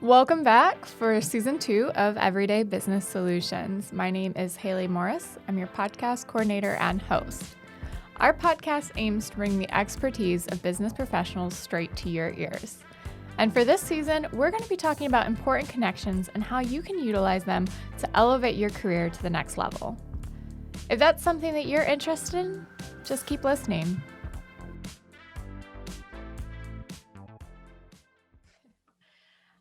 Welcome back for season 2 of Everyday Business Solutions. My name is Haley Morris. I'm your podcast coordinator and host. Our podcast aims to bring the expertise of business professionals straight to your ears. And for this season, we're going to be talking about important connections and how you can utilize them to elevate your career to the next level. If that's something that you're interested in, just keep listening.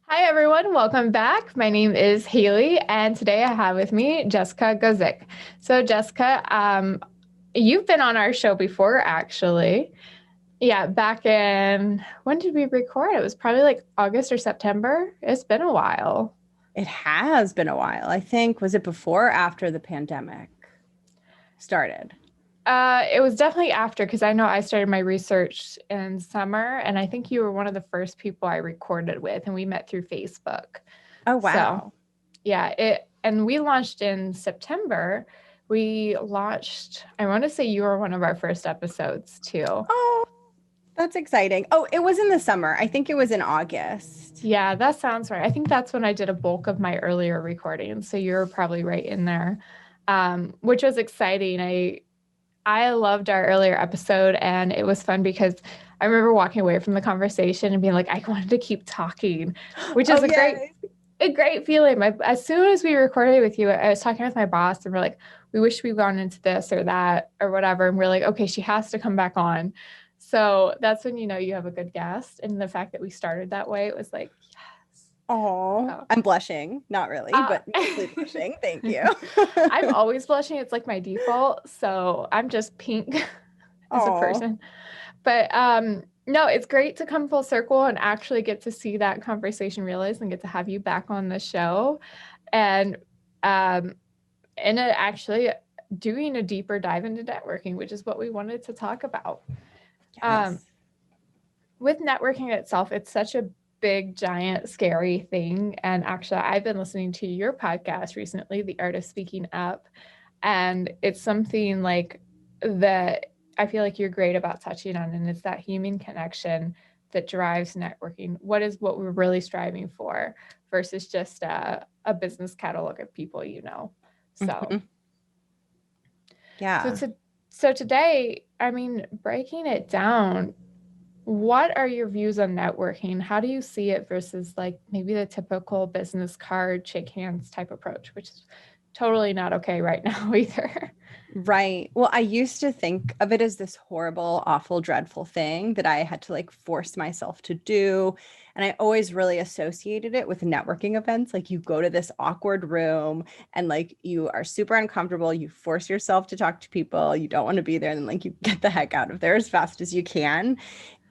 Hi, everyone. Welcome back. My name is Haley, and today I have with me Jessica Guzik. So, Jessica, you've been on our show before, actually. Yeah, back in, when did we record? It was probably like August or September. It's been a while. It has been a while. I think, was it before or after the pandemic started? It was definitely after, because I know I started my research in summer, and I think you were one of the first people I recorded with, and we met through Facebook. Oh, wow. So, yeah, and we launched in September. We launched, I want to say you were one of our first episodes too. Oh, that's exciting. Oh, it was in the summer. I think it was in August. Yeah, that sounds right. I think that's when I did a bulk of my earlier recordings. So you're probably right in there, which was exciting. I loved our earlier episode, and it was fun because I remember walking away from the conversation and being like, I wanted to keep talking, which is a great feeling. As soon as we recorded with you, I was talking with my boss, and we're like, we wish we'd gone into this or that or whatever. And we're like, okay, she has to come back on. So that's when you know you have a good guest. And the fact that we started that way, it was like, Oh, I'm blushing. Not really, but mostly blushing. Thank you. I'm always blushing. It's like my default. So I'm just pink as a person. But no, it's great to come full circle and actually get to see that conversation realized and get to have you back on the show. And actually doing a deeper dive into networking, which is what we wanted to talk about. Yes. With networking itself, it's such a big, giant, scary thing. And actually, I've been listening to your podcast recently, The Art of Speaking Up. And it's something like that I feel like you're great about touching on. And it's that human connection that drives networking. What we're really striving for versus just a business catalog of people, you know. So, yeah. So today, I mean, breaking it down, what are your views on networking? How do you see it versus like maybe the typical business card, shake hands type approach, which is totally not okay right now either. Right. Well, I used to think of it as this horrible, awful, dreadful thing that I had to like force myself to do. And I always really associated it with networking events. Like you go to this awkward room and like you are super uncomfortable. You force yourself to talk to people. You don't want to be there. And then like you get the heck out of there as fast as you can.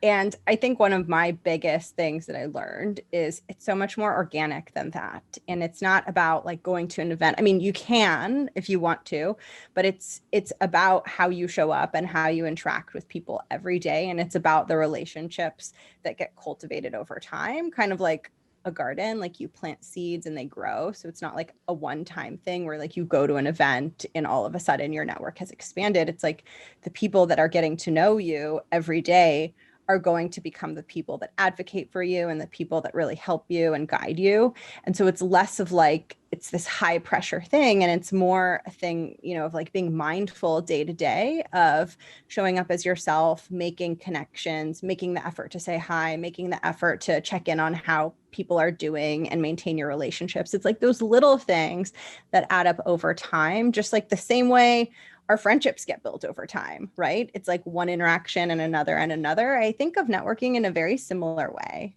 And I think one of my biggest things that I learned is it's so much more organic than that. And it's not about like going to an event. I mean, you can if you want to, but it's about how you show up and how you interact with people every day. And it's about the relationships that get cultivated over time, kind of like a garden, like you plant seeds and they grow. So it's not like a one-time thing where like you go to an event and all of a sudden your network has expanded. It's like the people that are getting to know you every day are going to become the people that advocate for you and the people that really help you and guide you. And so it's less of like, it's this high pressure thing. And it's more a thing, you know, of like being mindful day to day of showing up as yourself, making connections, making the effort to say hi, making the effort to check in on how people are doing and maintain your relationships. It's like those little things that add up over time, just like the same way our friendships get built over time, right? It's like one interaction and another and another. I think of networking in a very similar way.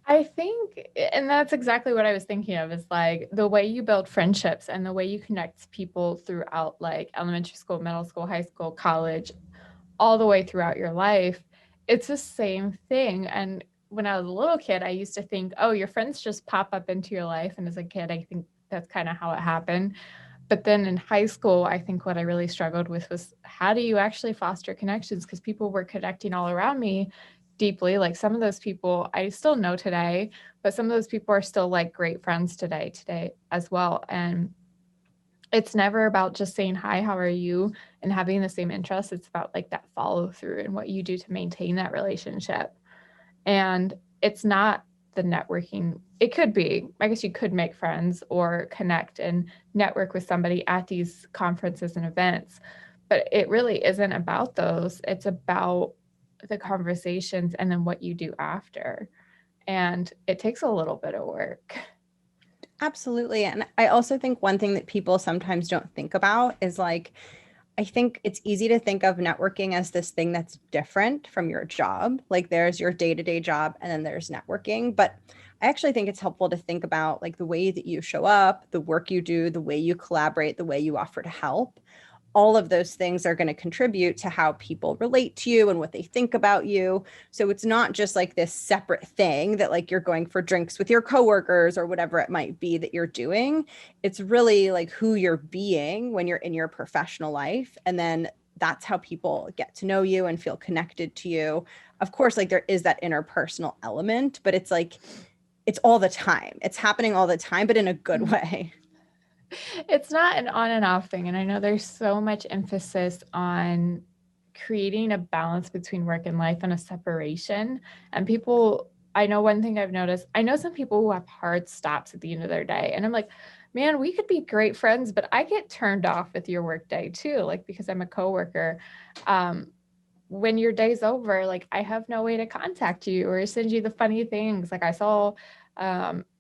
I think, and that's exactly what I was thinking of, is like the way you build friendships and the way you connect people throughout like elementary school, middle school, high school, college, all the way throughout your life. It's the same thing. And when I was a little kid, I used to think, oh, your friends just pop up into your life. And as a kid, I think that's kind of how it happened. But then in high school, I think what I really struggled with was how do you actually foster connections? Because people were connecting all around me deeply. Like some of those people I still know today, but some of those people are still like great friends today as well. And it's never about just saying, hi, how are you? And having the same interests. It's about like that follow through and what you do to maintain that relationship. And it's not the networking. It could be, I guess you could make friends or connect and network with somebody at these conferences and events, but it really isn't about those. It's about the conversations and then what you do after. And it takes a little bit of work. Absolutely. And I also think one thing that people sometimes don't think about is like, I think it's easy to think of networking as this thing that's different from your job. Like there's your day-to-day job and then there's networking. But I actually think it's helpful to think about like the way that you show up, the work you do, the way you collaborate, the way you offer to help. All of those things are going to contribute to how people relate to you and what they think about you. So it's not just like this separate thing that like you're going for drinks with your coworkers or whatever it might be that you're doing. It's really like who you're being when you're in your professional life. And then that's how people get to know you and feel connected to you. Of course, like there is that interpersonal element, but it's like, it's all the time. It's happening all the time, but in a good way. It's not an on and off thing. And I know there's so much emphasis on creating a balance between work and life and a separation. And people, I know one thing I've noticed, I know some people who have hard stops at the end of their day. And I'm like, man, we could be great friends, but I get turned off with your work day too, like because I'm a coworker. Um, when your day's over, like I have no way to contact you or send you the funny things. Like I saw,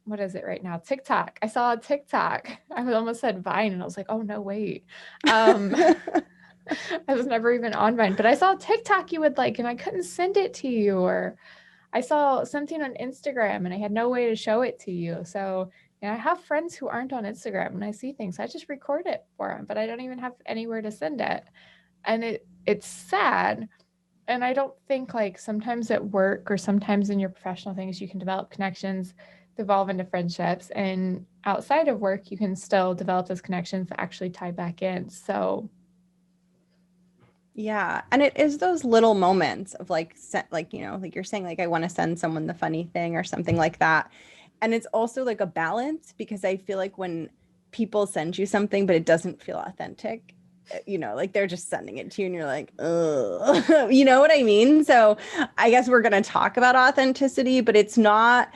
what is it right now? TikTok. I saw a TikTok. I almost said Vine and I was like, oh no, wait. Um, I was never even on Vine, but I saw TikTok you would like, and I couldn't send it to you. Or I saw something on Instagram and I had no way to show it to you. So, I have friends who aren't on Instagram and I see things, I just record it for them, but I don't even have anywhere to send it. And it's sad. And I don't think like sometimes at work or sometimes in your professional things, you can develop connections, evolve into friendships. And outside of work, you can still develop those connections that actually tie back in. So, Yeah, and it is those little moments of like like like you're saying like I want to send someone the funny thing or something like that. And it's also like a balance because I feel like when people send you something but it doesn't feel authentic, like they're just sending it to you and you're like, ugh. You know what I mean? So I guess we're going to talk about authenticity, but it's not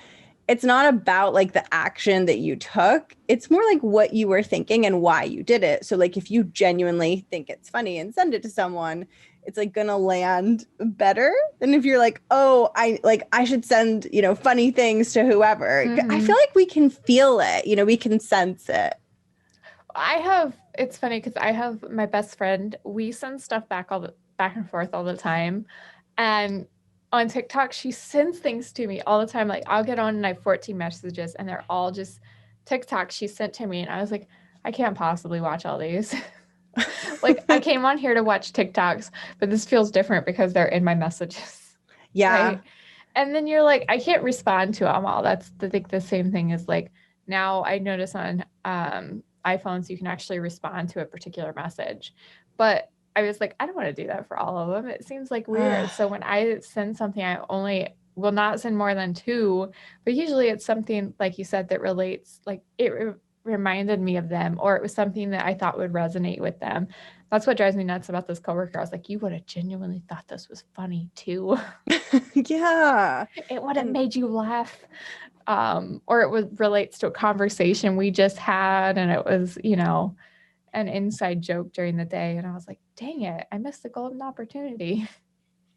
about like the action that you took. It's more like what you were thinking and why you did it. So like if you genuinely think it's funny and send it to someone, it's like gonna land better than if you're like, oh, I should send, funny things to whoever. I feel like we can feel it, we can sense it. it's funny because I have my best friend, we send stuff back and forth all the time. And on TikTok, she sends things to me all the time. Like I'll get on and I have 14 messages and they're all just TikTok she sent to me. And I was like, I can't possibly watch all these. Like I came on here to watch TikToks, but this feels different because they're in my messages. Yeah. Right. And then you're like, I can't respond to them all. That's the same thing as like now I notice on iPhones you can actually respond to a particular message. But I was like, I don't want to do that for all of them. It seems like weird. So when I send something, I only will not send more than two, but usually it's something like you said that relates, like reminded me of them, or it was something that I thought would resonate with them. That's what drives me nuts about this coworker. I was like, you would have genuinely thought this was funny too. Yeah. It would have And made you laugh. Or it would relates to a conversation we just had, and it was, an inside joke during the day. And I was like, dang it, I missed the golden opportunity.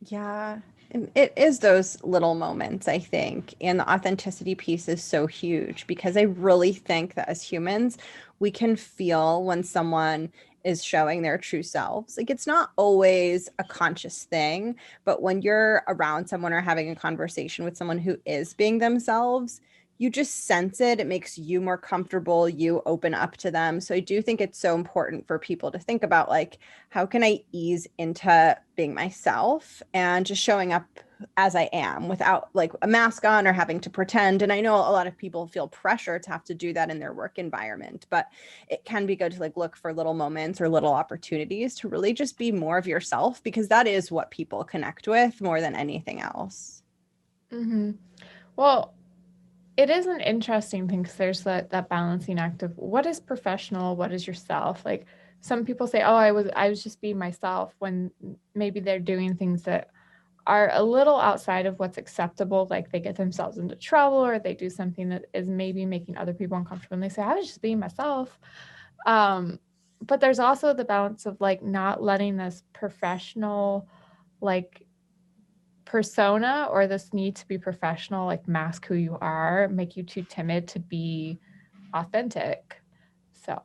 yeah, it is those little moments, I think. And the authenticity piece is so huge because I really think that as humans, we can feel when someone is showing their true selves. Like it's not always a conscious thing, but when you're around someone or having a conversation with someone who is being themselves, you just sense it. It makes you more comfortable. You open up to them. So I do think it's so important for people to think about like, how can I ease into being myself and just showing up as I am without like a mask on or having to pretend. And I know a lot of people feel pressure to have to do that in their work environment, but it can be good to like look for little moments or little opportunities to really just be more of yourself because that is what people connect with more than anything else. Mm-hmm. Well, it is an interesting thing because there's that balancing act of what is professional, what is yourself. Like some people say, oh, I was just being myself when maybe they're doing things that are a little outside of what's acceptable, like they get themselves into trouble or they do something that is maybe making other people uncomfortable and they say, I was just being myself. Um, but there's also the balance of like not letting this professional like persona or this need to be professional like mask who you are, make you too timid to be authentic. So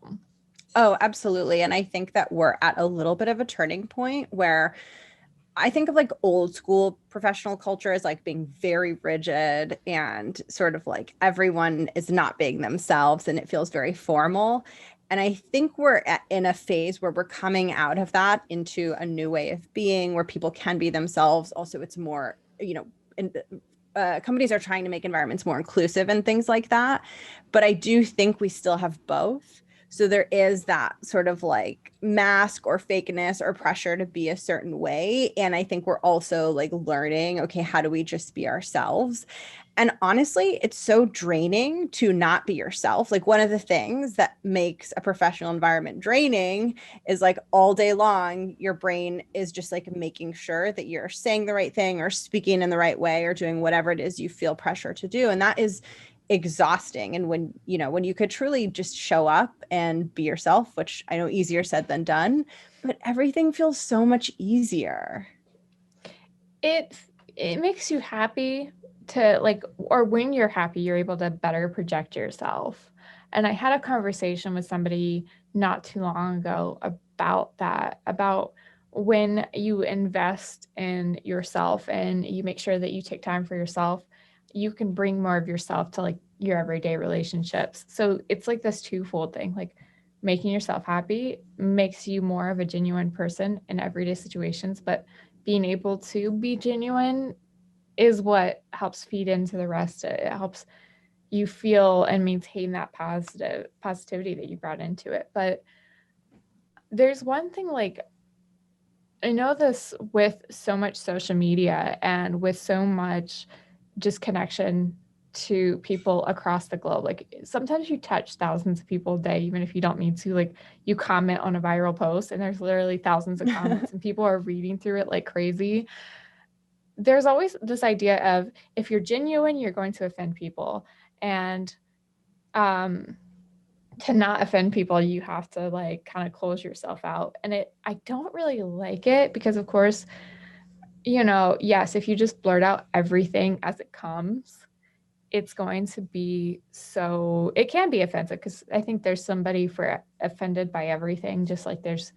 Oh, absolutely. And I think that we're at a little bit of a turning point where I think of like old school professional culture as like being very rigid and sort of like everyone is not being themselves and it feels very formal. And I think in a phase where we're coming out of that into a new way of being where people can be themselves. Also, it's more, companies are trying to make environments more inclusive and things like that. But I do think we still have both. So there is that sort of like mask or fakeness or pressure to be a certain way. And I think we're also like learning, okay, how do we just be ourselves? And honestly, it's so draining to not be yourself. Like one of the things that makes a professional environment draining is like all day long, your brain is just like making sure that you're saying the right thing or speaking in the right way or doing whatever it is you feel pressure to do. And that is exhausting. And when you could truly just show up and be yourself, which I know easier said than done, but everything feels so much easier. it it makes you happy to like, or when you're happy you're able to better project yourself. And I had a conversation with somebody not too long ago about that, about when you invest in yourself and you make sure that you take time for yourself, you can bring more of yourself to like your everyday relationships. So it's like this twofold thing, like making yourself happy makes you more of a genuine person in everyday situations, but being able to be genuine is what helps feed into the rest. It helps you feel and maintain that positivity that you brought into it. But there's one thing, like, I know this with so much social media and with so much just connection to people across the globe. Like sometimes you touch thousands of people a day, even if you don't mean to. Like you comment on a viral post and there's literally thousands of comments and people are reading through it like crazy. There's always this idea of if you're genuine, you're going to offend people. And um, to not offend people, you have to like kind of close yourself out. And I don't really like it because, of course, yes, if you just blurt out everything as it comes, it's going to be so, it can be offensive because I think there's somebody for offended by everything, just like there's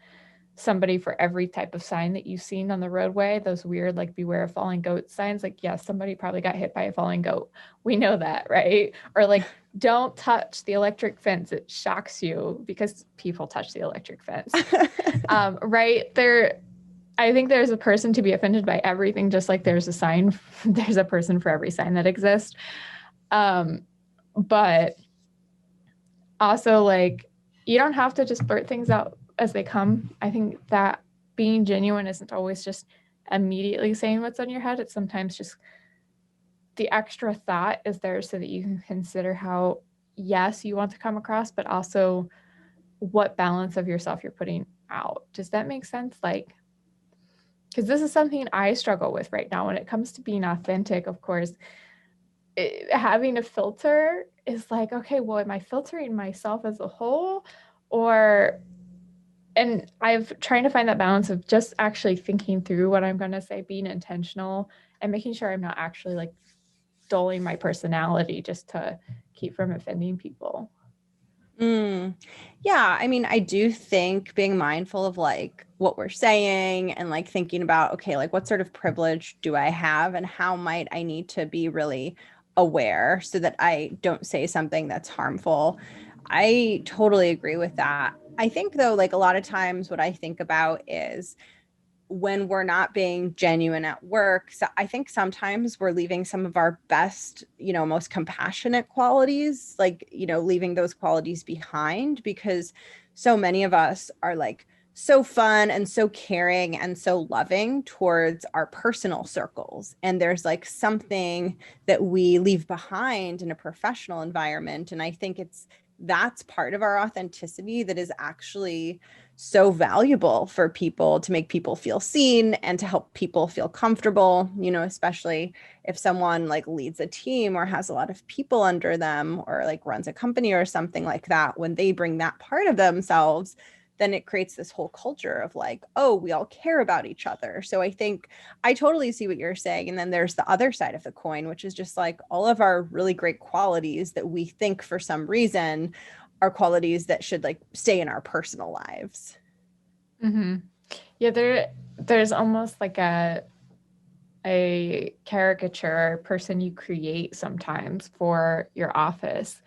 somebody for every type of sign that you've seen on the roadway, those weird like beware of falling goat signs. Like, yes, somebody probably got hit by a falling goat. We know that, right? Or like, don't touch the electric fence. It shocks you because people touch the electric fence. Right there. I think there's a person to be offended by everything, just like there's a sign, there's a person for every sign that exists. Um, but also like you don't have to just blurt things out as they come. I think that being genuine isn't always just immediately saying what's on your head. It's sometimes just the extra thought is there so that you can consider how, yes, you want to come across, but also what balance of yourself you're putting out. Does that make sense? Like, because this is something I struggle with right now when it comes to being authentic, of course. Having a filter is like, okay, well, am I filtering myself as a whole? Or, and I've trying to find that balance of just actually thinking through what I'm going to say, being intentional and making sure I'm not actually like dulling my personality just to keep from offending people. Mm. Yeah, I mean, I do think being mindful of like what we're saying and like thinking about, okay, like what sort of privilege do I have and how might I need to be really aware so that I don't say something that's harmful. I totally agree with that. I think though, like a lot of times what I think about is when we're not being genuine at work. So I think sometimes we're leaving some of our best, most compassionate qualities, like, leaving those qualities behind because so many of us are like so fun and so caring and so loving towards our personal circles. And there's like something that we leave behind in a professional environment. And I think it's that's part of our authenticity that is actually so valuable for people, to make people feel seen and to help people feel comfortable, especially if someone like leads a team or has a lot of people under them or like runs a company or something like that. When they bring that part of themselves, then it creates this whole culture of like, oh, we all care about each other. So I think I totally see what you're saying. And then there's the other side of the coin, which is just like all of our really great qualities that we think for some reason are qualities that should like stay in our personal lives. Mm-hmm. Yeah, there's almost like a caricature person you create sometimes for your office.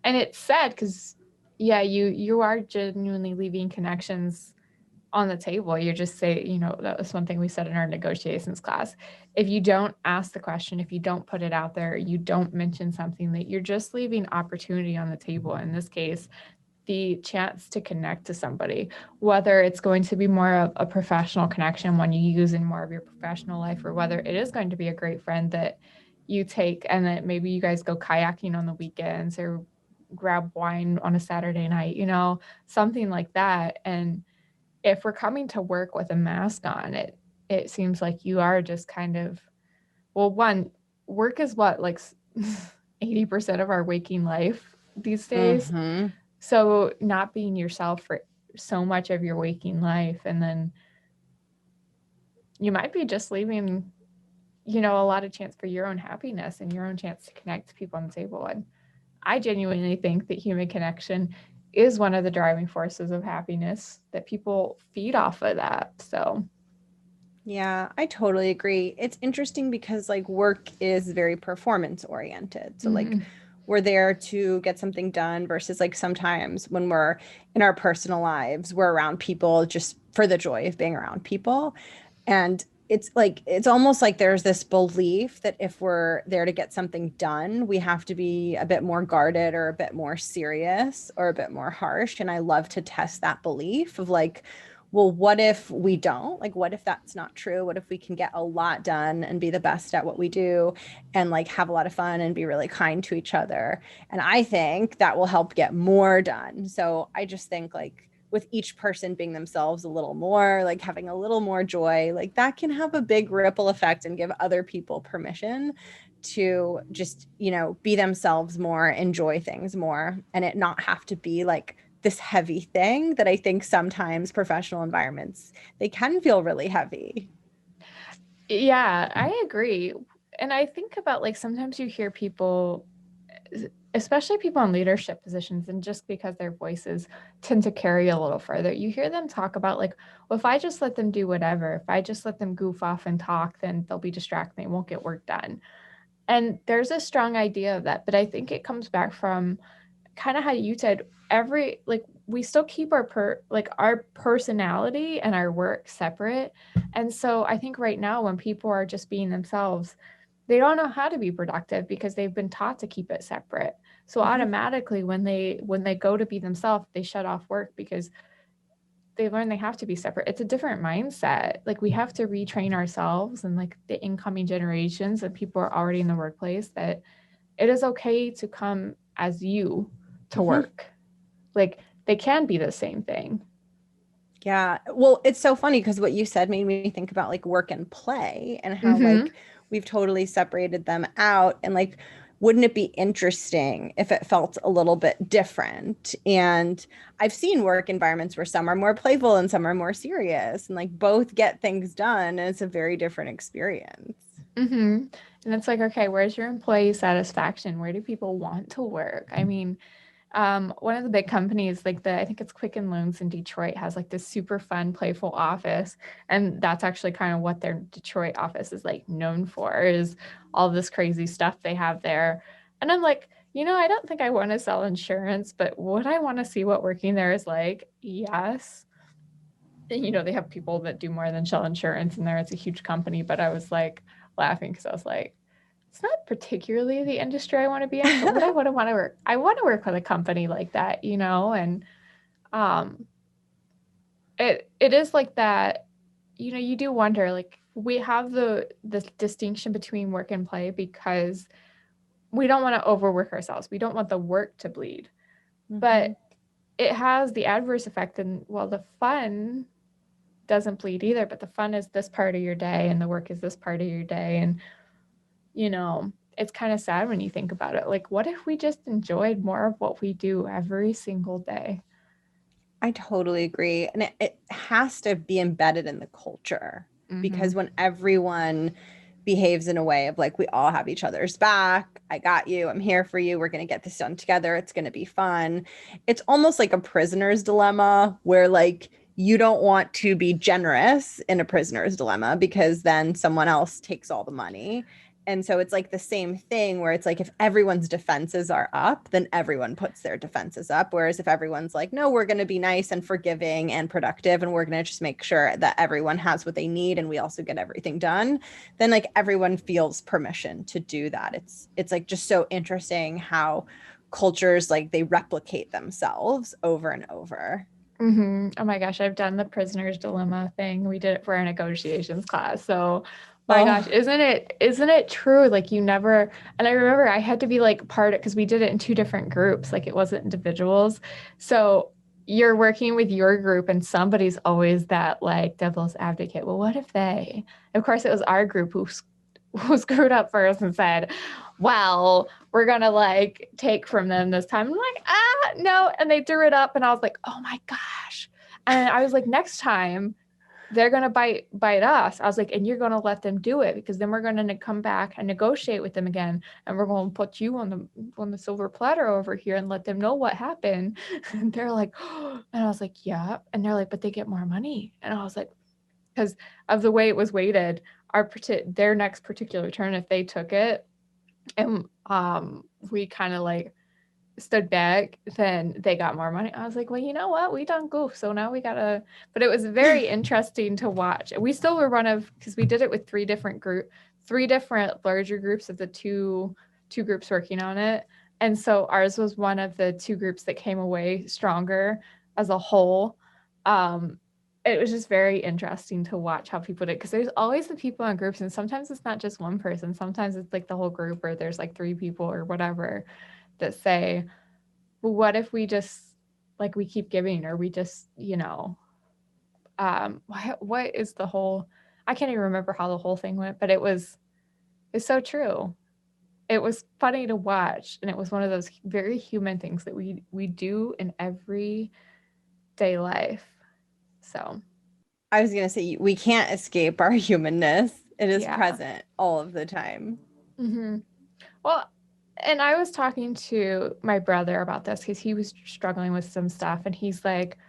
And it's sad because yeah, you are genuinely leaving connections on the table. You're just say, that was one thing we said in our negotiations class. If you don't ask the question, if you don't put it out there, you don't mention something, that you're just leaving opportunity on the table. In this case, the chance to connect to somebody, whether it's going to be more of a professional connection when you use in more of your professional life, or whether it is going to be a great friend that you take and that maybe you guys go kayaking on the weekends or grab wine on a Saturday night, something like that. And if we're coming to work with a mask on, it seems like you are just kind of, well, one, work is what, like 80% of our waking life these days. Mm-hmm. So not being yourself for so much of your waking life, and then you might be just leaving, a lot of chance for your own happiness and your own chance to connect to people on the table. And I genuinely think that human connection is one of the driving forces of happiness, that people feed off of that. So, Yeah, I totally agree. It's interesting because like work is very performance oriented. So like mm-hmm. we're there to get something done versus like sometimes when we're in our personal lives, we're around people just for the joy of being around people. And it's like it's almost like there's this belief that if we're there to get something done, we have to be a bit more guarded or a bit more serious or a bit more harsh. And I love to test that belief of like, well, what if we don't? Like, what if that's not true? What if we can get a lot done and be the best at what we do and like have a lot of fun and be really kind to each other? And I think that will help get more done. So I just think like with each person being themselves a little more, like having a little more joy, like that can have a big ripple effect and give other people permission to just, be themselves more, enjoy things more, and it not have to be like this heavy thing that I think sometimes professional environments, they can feel really heavy. Yeah, I agree. And I think about like sometimes you hear people, especially people in leadership positions, and just because their voices tend to carry a little further, you hear them talk about like, well, if I just let them do whatever, if I just let them goof off and talk, then they'll be distracted, they won't get work done. And there's a strong idea of that, but I think it comes back from kind of how you said, every like we still keep our personality and our work separate. And so I think right now when people are just being themselves, they don't know how to be productive because they've been taught to keep it separate. So Mhm. automatically when they go to be themselves, they shut off work because they learn they have to be separate. It's a different mindset. Like we have to retrain ourselves and like the incoming generations and people are already in the workplace, that it is okay to come as you to Mhm. work. Like they can be the same thing. Yeah. Well, it's so funny because what you said made me think about like work and play and how Mm-hmm. like we've totally separated them out. And like, wouldn't it be interesting if it felt a little bit different? And I've seen work environments where some are more playful and some are more serious and like both get things done. And it's a very different experience. Mm-hmm. And it's like, okay, where's your employee satisfaction? Where do people want to work? I mean, one of the big companies, like I think it's Quicken Loans in Detroit, has like this super fun, playful office, and that's actually kind of what their Detroit office is like known for, is all this crazy stuff they have there. And I'm like, I don't think I want to sell insurance, but would I want to see what working there is like? Yes. They have people that do more than sell insurance in there. It's a huge company, but I was like laughing because I was like, it's not particularly the industry I want to be in, but would I would want to work? I want to work with a company like that, and um, it is like that. You do wonder, like we have the distinction between work and play because we don't want to overwork ourselves. We don't want the work to bleed. Mm-hmm. but it has the adverse effect. And well, the fun doesn't bleed either, but the fun is this part of your day and the work is this part of your day. And, you know, it's kind of sad when you think about it. Like, what if we just enjoyed more of what we do every single day? I totally agree. And it has to be embedded in the culture Mm-hmm. because when everyone behaves in a way of like, we all have each other's back, I got you, I'm here for you, we're going to get this done together, it's going to be fun. It's almost like a prisoner's dilemma where like, you don't want to be generous in a prisoner's dilemma because then someone else takes all the money. And so it's like the same thing where it's like if everyone's defenses are up, then everyone puts their defenses up. Whereas if everyone's like, no, we're going to be nice and forgiving and productive, and we're going to just make sure that everyone has what they need and we also get everything done, then like everyone feels permission to do that. It's like just so interesting how cultures like they replicate themselves over and over. Mm-hmm. Oh my gosh, I've done the prisoner's dilemma thing. We did it for our negotiations class. So, my gosh, Oh, isn't it true? Like you never, and I remember I had to be like part of because we did it in two different groups. Like it wasn't individuals. So you're working with your group, and somebody's always that like devil's advocate. Well, what if they? Of course, it was our group who screwed up first and said, well, we're gonna like take from them this time. I'm like, no. And they threw it up and I was like, oh my gosh. And I was like, next time they're gonna bite us. I was like, and you're gonna let them do it because then we're gonna come back and negotiate with them again, and we're gonna put you on the silver platter over here and let them know what happened. And they're like, oh. And I was like, yeah. And they're like, but they get more money. And I was like, because of the way it was weighted, their next particular turn, if they took it, and we kind of like stood back, then they got more money. I was like, well, you know what? We done goof. So now we gotta, but it was very interesting to watch. We still were one of, because we did it with three different larger groups of the two groups working on it. And so ours was one of the two groups that came away stronger as a whole. Um, it was just very interesting to watch how people did because there's always the people in groups, and sometimes it's not just one person. Sometimes it's like the whole group, or there's like three people or whatever that say, well, what if we just like we keep giving, or we just, what is the whole, I can't even remember how the whole thing went, but it's so true. It was funny to watch, and it was one of those very human things that we do in everyday life. So, I was going to say, we can't escape our humanness. It is yeah. present all of the time. Hmm. Well, and I was talking to my brother about this because he was struggling with some stuff, and he's like,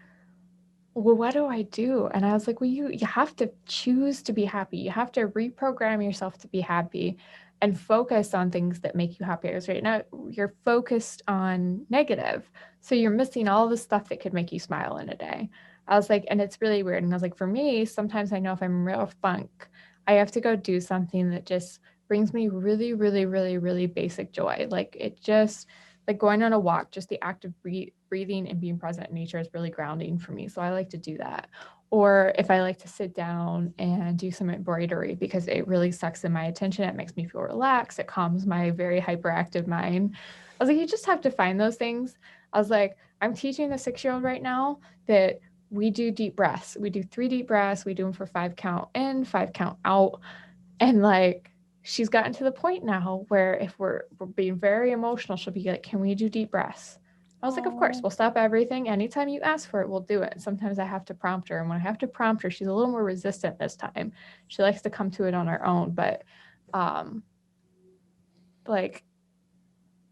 well, what do I do? And I was like, well, you have to choose to be happy. You have to reprogram yourself to be happy and focus on things that make you happy. Because right now you're focused on negative. So you're missing all the stuff that could make you smile in a day. I was like, and it's really weird. And I was like, for me, sometimes I know if I'm real funk, I have to go do something that just brings me really, really, really, really basic joy. Like it just, like going on a walk, just the act of breathing and being present in nature is really grounding for me. So I like to do that. Or if I like to sit down and do some embroidery because it really sucks in my attention, it makes me feel relaxed, it calms my very hyperactive mind. I was like, you just have to find those things. I was like, I'm teaching the 6-year-old right now that we do deep breaths. We do 3 deep breaths. We do them for 5 count in, 5 count out. And like she's gotten to the point now where if we're being very emotional, she'll be like, "Can we do deep breaths?" I was like, "Of course, Oh, we'll stop everything. Anytime you ask for it, we'll do it." Sometimes I have to prompt her, and when I have to prompt her, she's a little more resistant this time. She likes to come to it on her own, but um like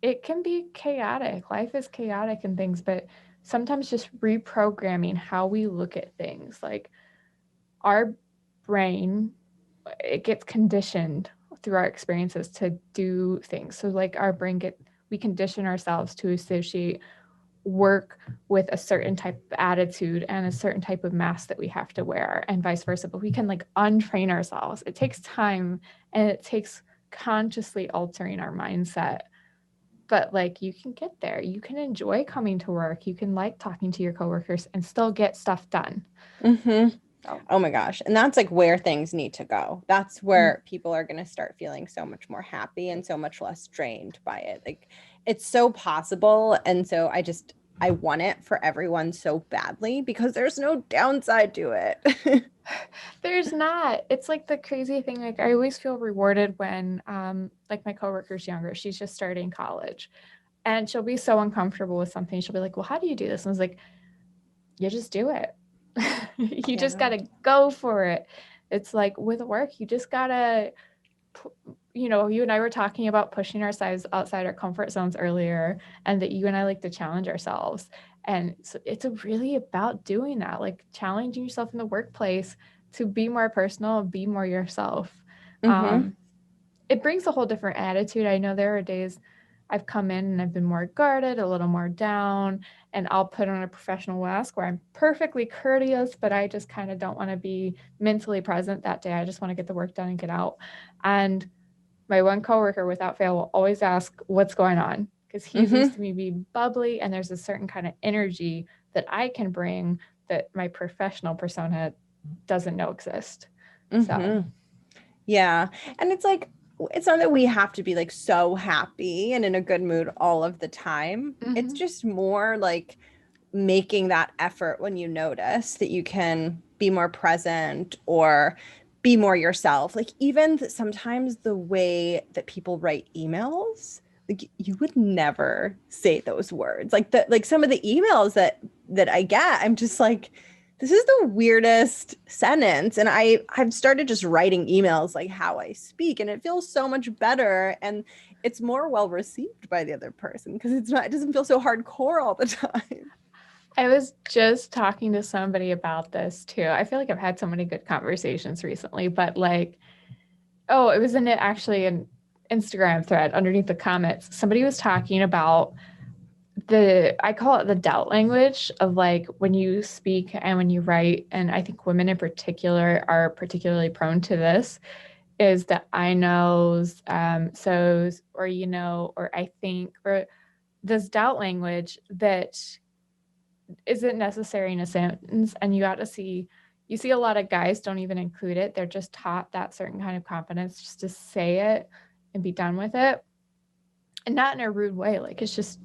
it can be chaotic. Life is chaotic and things, but sometimes just reprogramming how we look at things. Like our brain, it gets conditioned through our experiences to do things. So like our brain we condition ourselves to associate work with a certain type of attitude and a certain type of mask that we have to wear and vice versa. But we can like untrain ourselves. It takes time and it takes consciously altering our mindset. But like you can get there. You can enjoy coming to work. You can like talking to your coworkers and still get stuff done. hmm. So, Oh my gosh. And that's like where things need to go. That's where people are going to start feeling so much more happy and so much less drained by it. Like it's so possible. And so I just, I want it for everyone so badly because there's no downside to it. There's not. It's like the crazy thing. Like I always feel rewarded when like my coworker's younger. She's just starting college. And she'll be so uncomfortable with something. She'll be like, well, how do you do this? And I was like, you just do it. You just Yeah. gotta go for it. It's like with work, you just gotta, you and I were talking about pushing ourselves outside our comfort zones earlier, and that you and I like to challenge ourselves. And so it's really about doing that, like challenging yourself in the workplace to be more personal, be more yourself. Mm-hmm. Um, it brings a whole different attitude. I know there are days I've come in and I've been more guarded, a little more down, and I'll put on a professional mask where I'm perfectly courteous, but I just kind of don't want to be mentally present that day. I just want to get the work done and get out. And my one coworker, without fail, will always ask, "What's going on?" Because he's used Mm-hmm. to me being bubbly, and there's a certain kind of energy that I can bring that my professional persona doesn't know exist. So, Mm-hmm. Yeah. And it's like, it's not that we have to be like so happy and in a good mood all of the time. It's mm-hmm. just more like making that effort when you notice that you can be more present or be more yourself. Like even sometimes the way that people write emails, like you would never say those words. Like some of the emails that I get, I'm just like, this is the weirdest sentence. And I've started just writing emails like how I speak, and it feels so much better. And it's more well received by the other person because it doesn't feel so hardcore all the time. I was just talking to somebody about this too. I feel like I've had so many good conversations recently, but like, oh, it was in it actually an Instagram thread underneath the comments. Somebody was talking about I call it the doubt language of like when you speak and when you write, and I think women in particular are particularly prone to this, is the I knows, so's, or or I think, or this doubt language that isn't necessary in a sentence. And you see a lot of guys don't even include it. They're just taught that certain kind of confidence just to say it and be done with it, and not in a rude way. Like it's just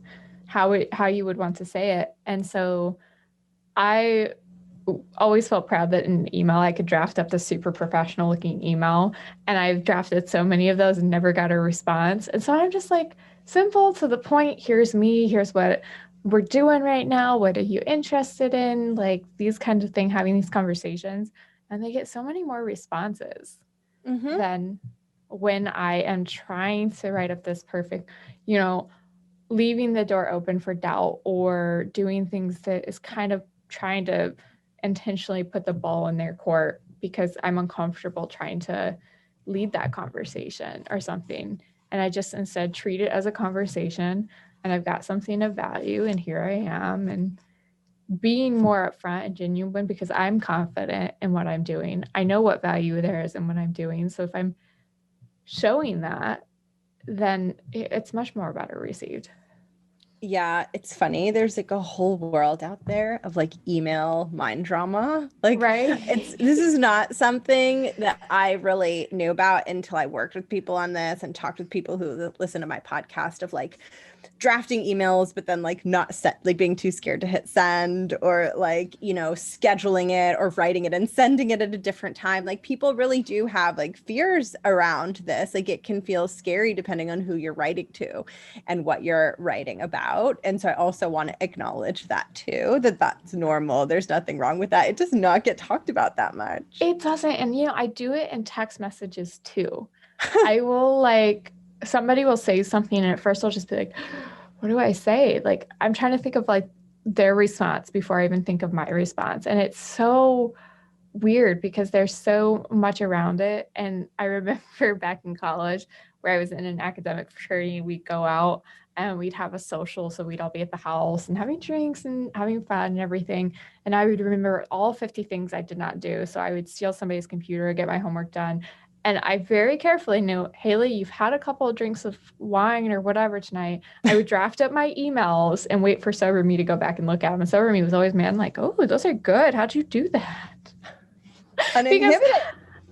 how you would want to say it. And so I always felt proud that in an email I could draft up the super professional looking email, and I've drafted so many of those and never got a response. And so I'm just like, simple to the point, here's me, here's what we're doing right now, what are you interested in, like these kinds of things, having these conversations. And they get so many more responses Mm-hmm. than when I am trying to write up this perfect, you know leaving the door open for doubt, or doing things that is kind of trying to intentionally put the ball in their court because I'm uncomfortable trying to lead that conversation or something. And I just instead treat it as a conversation, and I've got something of value, and here I am, and being more upfront and genuine because I'm confident in what I'm doing. I know what value there is in what I'm doing. So if I'm showing that, then it's much more better received. Yeah, it's funny. There's like a whole world out there of like email mind drama. Like Right. this is not something that I really knew about until I worked with people on this and talked with people who listen to my podcast of like drafting emails, but then like not set, like being too scared to hit send, or like, scheduling it or writing it and sending it at a different time. Like people really do have like fears around this. Like it can feel scary depending on who you're writing to and what you're writing about. And so I also want to acknowledge that too, that that's normal. There's nothing wrong with that. It does not get talked about that much. It doesn't. And, I do it in text messages too. I will somebody will say something, and at first I'll just be like, what do I say? Like, I'm trying to think of like their response before I even think of my response. And it's so weird because there's so much around it. And I remember back in college where I was in an academic fraternity, we'd go out and we'd have a social. So we'd all be at the house and having drinks and having fun and everything. And I would remember all 50 things I did not do. So I would steal somebody's computer, get my homework done. And I very carefully knew, Haley, you've had a couple of drinks of wine or whatever tonight. I would draft up my emails and wait for Sober Me to go back and look at them. And Sober Me was always, man, like, oh, those are good. How'd you do that? Because Uninhibited.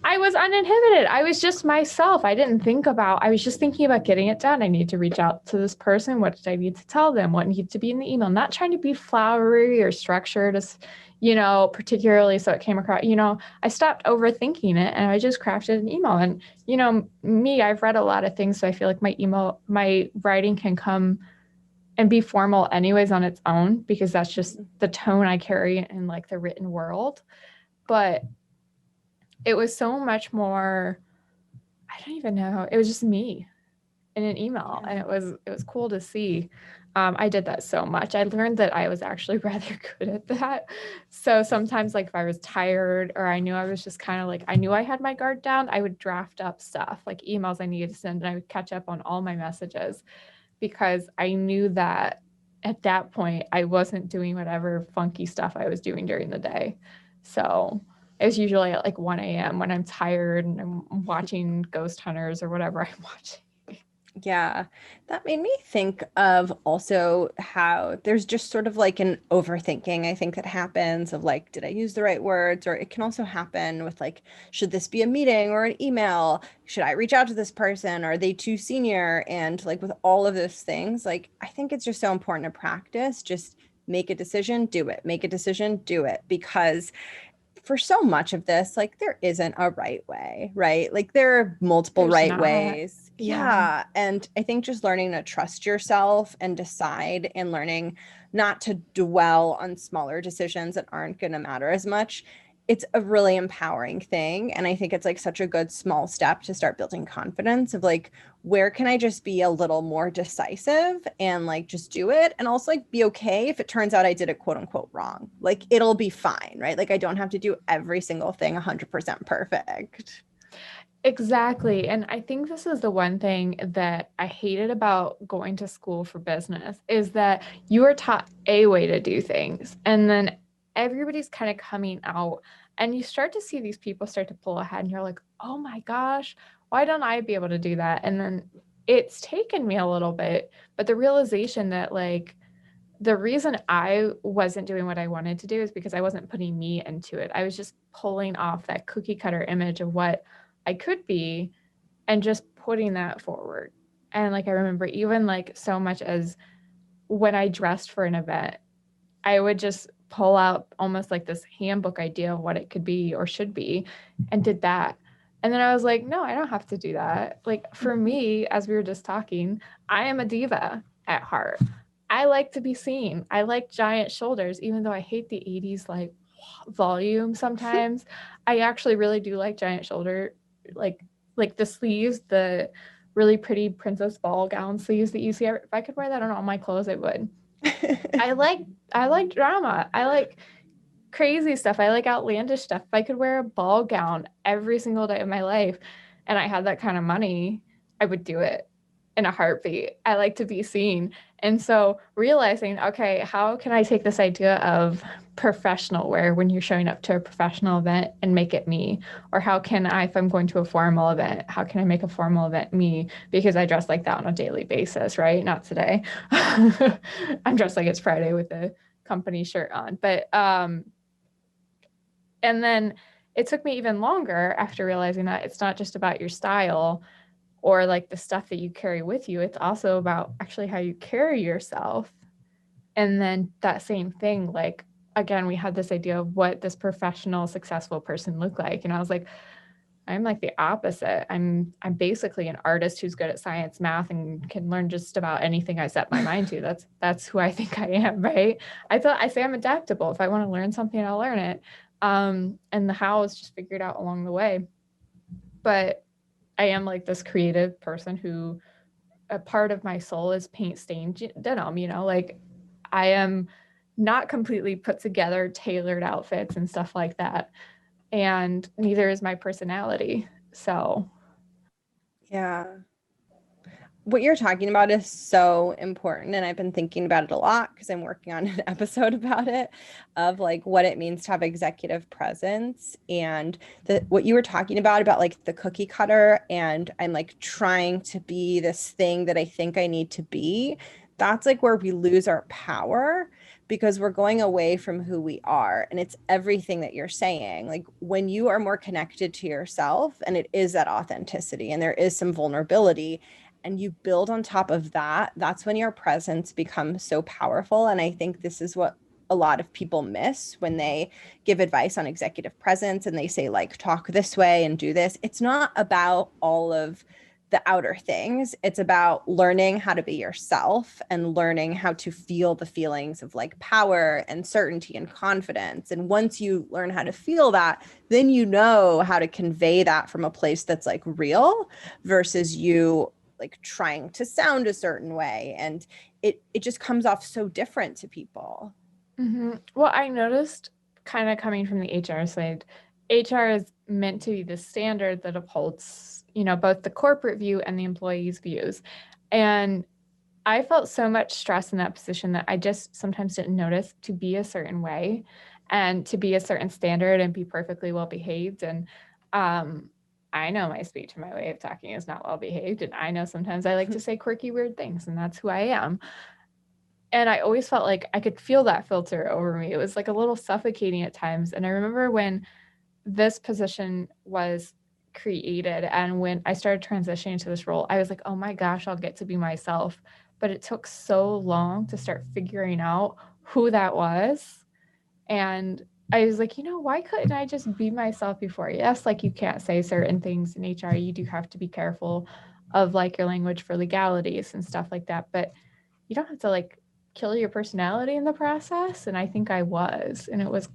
I was uninhibited. I was just myself. I was just thinking about getting it done. I need to reach out to this person. What did I need to tell them? What needs to be in the email? Not trying to be flowery or structured as, particularly so it came across, I stopped overthinking it and I just crafted an email. And, I've read a lot of things. So I feel like my writing can come and be formal anyways on its own because that's just the tone I carry in like the written world. But it was so much more, I don't even know. It was just me in an email, and Yeah. it was cool to see. I did that so much. I learned that I was actually rather good at that. So sometimes, like if I was tired or I knew I was just kind of like I knew I had my guard down, I would draft up stuff like emails I needed to send, and I would catch up on all my messages because I knew that at that point I wasn't doing whatever funky stuff I was doing during the day. So it was usually at like 1 a.m. when I'm tired and I'm watching Ghost Hunters or whatever I'm watching. Yeah, that made me think of also how there's just sort of like an overthinking, I think, that happens of like, did I use the right words? Or it can also happen with like, should this be a meeting or an email? Should I reach out to this person? Are they too senior? And like with all of those things, like, I think it's just so important to practice. Just make a decision, do it. Make a decision, do it. Because for so much of this, like there isn't a right way, right? Like there are multiple There's right not. ways. Yeah. Yeah. And I think just learning to trust yourself and decide and learning not to dwell on smaller decisions that aren't going to matter as much, it's a really empowering thing. And I think it's like such a good small step to start building confidence of like, where can I just be a little more decisive and like just do it? And also like be okay if it turns out I did it quote unquote wrong. Like it'll be fine, right? Like I don't have to do every single thing 100% perfect. Exactly. And I think this is the one thing that I hated about going to school for business is that you are taught a way to do things and then everybody's kind of coming out and you start to see these people start to pull ahead and you're like, "Oh my gosh, why don't I be able to do that?" And then it's taken me a little bit, but the realization that like the reason I wasn't doing what I wanted to do is because I wasn't putting me into it. I was just pulling off that cookie cutter image of what I could be and just putting that forward. And like I remember even like so much as when I dressed for an event, I would just pull out almost like this handbook idea of what it could be or should be and did that. And then I was like, no, I don't have to do that. Like for me, as we were just talking, I am a diva at heart. I like to be seen. I like giant shoulders, even though I hate the 80s like volume sometimes. I actually really do like giant shoulder, like like the sleeves, the really pretty princess ball gown sleeves that you see. If I could wear that on all my clothes, I would. I like I like drama. I like crazy stuff. I like outlandish stuff. If I could wear a ball gown every single day of my life and I had that kind of money, I would do it in a heartbeat. I like to be seen. And so realizing, okay, how can I take this idea of professional wear when you're showing up to a professional event and make it me? Or how can I, if I'm going to a formal event, how can I make a formal event me? Because I dress like that on a daily basis, right? Not today. I'm dressed like it's Friday with a company shirt on. And then it took me even longer after realizing that it's not just about your style or like the stuff that you carry with you. It's also about actually how you carry yourself. And then that same thing, like, again, we had this idea of what this professional, successful person looked like. And I was like, I'm like the opposite. I'm basically an artist who's good at science, math, and can learn just about anything I set my mind to. That's who I think I am, right? I say I'm adaptable. If I want to learn something, I'll learn it. And the how is just figured out along the way. But I am like this creative person who a part of my soul is paint stained denim, like I am not completely put together tailored outfits and stuff like that. And neither is my personality. So Yeah. what you're talking about is so important. And I've been thinking about it a lot because I'm working on an episode about it, of like what it means to have executive presence. And what you were talking about like the cookie cutter, and I'm like trying to be this thing that I think I need to be. That's like where we lose our power, because we're going away from who we are. And it's everything that you're saying. Like when you are more connected to yourself, and it is that authenticity and there is some vulnerability, and you build on top of that, that's when your presence becomes so powerful. And I think this is what a lot of people miss when they give advice on executive presence and they say, like, talk this way and do this. It's not about all of the outer things. It's about learning how to be yourself and learning how to feel the feelings of like power and certainty and confidence. And once you learn how to feel that, then you know how to convey that from a place that's like real, versus you like trying to sound a certain way, and it just comes off so different to people. Well, I noticed, kind of coming from the HR side, HR is meant to be the standard that upholds, both the corporate view and the employees' views. And I felt so much stress in that position that I just sometimes didn't notice to be a certain way and to be a certain standard and be perfectly well behaved. And I know my speech and my way of talking is not well behaved. And I know sometimes I like to say quirky, weird things, and that's who I am. And I always felt like I could feel that filter over me. It was like a little suffocating at times. And I remember when this position was created and when I started transitioning to this role, I was like, oh my gosh, I'll get to be myself. But it took so long to start figuring out who that was. And I was like, why couldn't I just be myself before? Yes, like you can't say certain things in HR. You do have to be careful of like your language for legalities and stuff like that. But you don't have to like kill your personality in the process. And I think I was. And it was,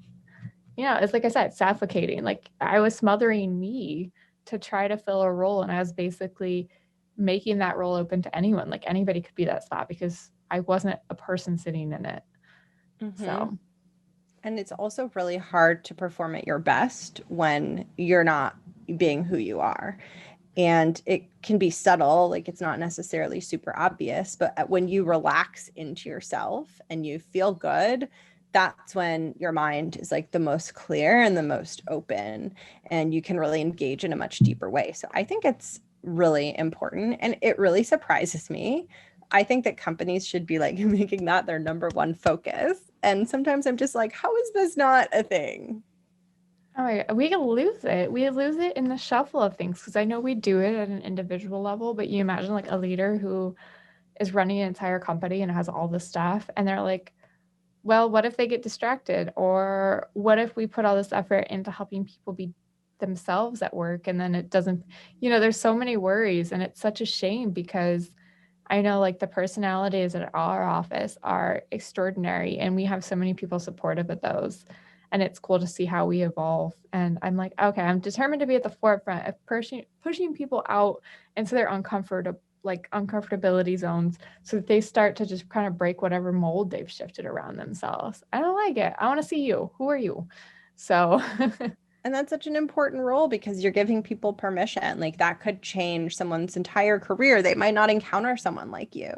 it's like I said, suffocating. Like I was smothering me to try to fill a role. And I was basically making that role open to anyone. Like anybody could be that spot because I wasn't a person sitting in it. Mm-hmm. So, And it's also really hard to perform at your best when you're not being who you are. And it can be subtle, like it's not necessarily super obvious, but when you relax into yourself and you feel good, that's when your mind is like the most clear and the most open, and you can really engage in a much deeper way. So I think it's really important, and it really surprises me. I think that companies should be like making that their number one focus. And sometimes I'm just like, how is this not a thing? oh my God, we lose it. We lose it in the shuffle of things because I know we do it at an individual level, but you imagine like a leader who is running an entire company and has all this stuff, and they're like, well, what if they get distracted? Or what if we put all this effort into helping people be themselves at work and then it doesn't, there's so many worries and it's such a shame because I know like the personalities at our office are extraordinary and we have so many people supportive of those. And it's cool to see how we evolve. And I'm like, okay, I'm determined to be at the forefront of pushing people out into their uncomfortability zones so that they start to just kind of break whatever mold they've shifted around themselves. I don't like it. I want to see you. Who are you? So And that's such an important role because you're giving people permission. Like that could change someone's entire career. They might not encounter someone like you,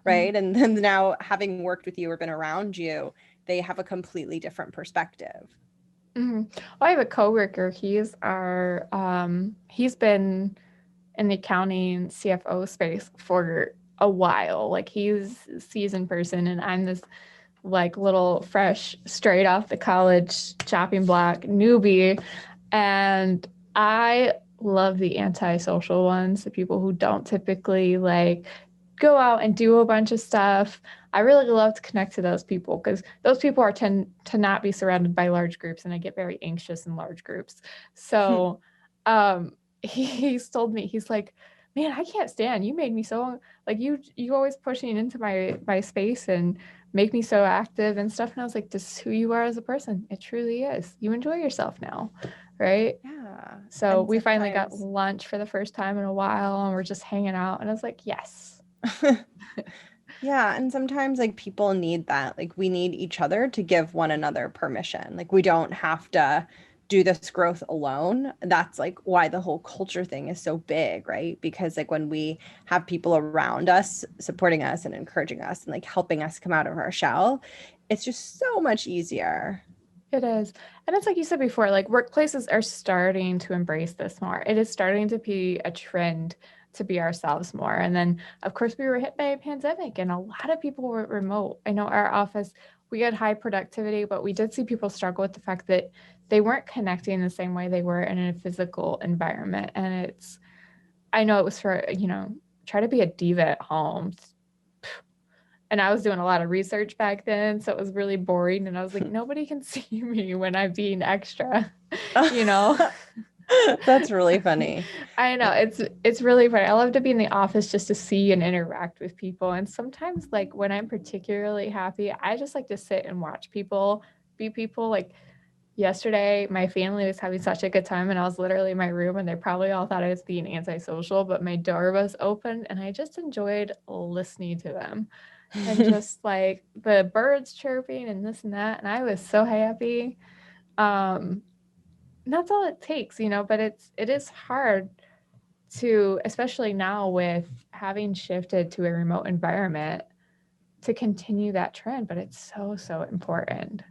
right? And then now, having worked with you or been around you, they have a completely different perspective. well, I have a coworker. He's been in the accounting CFO space for a while. Like he's a seasoned person, and I'm this like little fresh, straight off the college chopping block newbie. And I love the antisocial ones, the people who don't typically like go out and do a bunch of stuff. I really love to connect to those people because those people are tend to not be surrounded by large groups, and I get very anxious in large groups. So, he's told me he's like, "Man, I can't stand you. Made me so like you always pushing into my space and make me so active and stuff." And I was like, "This is who you are as a person. It truly is. You enjoy yourself now, right?" Yeah. So And we finally got sometimes, lunch for the first time in a while, and we're just hanging out. And I was like, "Yes." yeah. And sometimes, like, people need that. Like, we need each other to give one another permission. Like, we don't have to do this growth alone. That's like why the whole culture thing is so big, right? Because like when we have people around us supporting us and encouraging us and like helping us come out of our shell, it's just so much easier. It is. And it's like you said before, like workplaces are starting to embrace this more. It is starting to be a trend to be ourselves more. And then, of course, we were hit by a pandemic and a lot of people were remote. I know our office, we had high productivity, but we did see people struggle with the fact that they weren't connecting the same way they were in a physical environment. And it's, I know it was for, try to be a diva at home. And I was doing a lot of research back then, so it was really boring. And I was like, nobody can see me when I'm being extra, you know? That's really funny. I know it's really funny. I love to be in the office just to see and interact with people. And sometimes, like when I'm particularly happy, I just like to sit and watch people be people. Like yesterday, my family was having such a good time, and I was literally in my room, and they probably all thought I was being antisocial, but my door was open, and I just enjoyed listening to them and just like the birds chirping and this and that. And I was so happy. And that's all it takes, but it is hard to, especially now with having shifted to a remote environment, to continue that trend. But it's so, so important.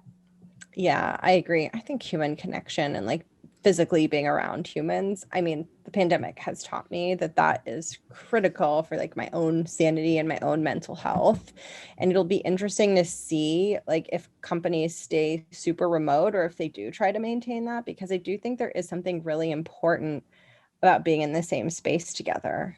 Yeah, I agree. I think human connection and like physically being around humans, I mean, the pandemic has taught me that that is critical for like my own sanity and my own mental health. And it'll be interesting to see like if companies stay super remote or if they do try to maintain that, because I do think there is something really important about being in the same space together.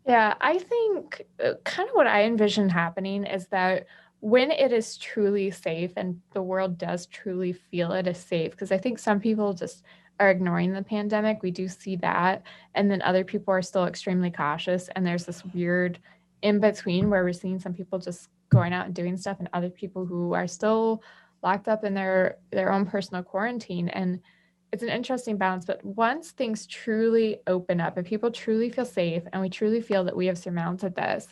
Yeah, I think kind of what I envision happening is that when it is truly safe and the world does truly feel it is safe, because I think some people just are ignoring the pandemic. We do see that. And then other people are still extremely cautious. And there's this weird in between where we're seeing some people just going out and doing stuff and other people who are still locked up in their own personal quarantine. And it's an interesting balance, but once things truly open up and people truly feel safe and we truly feel that we have surmounted this,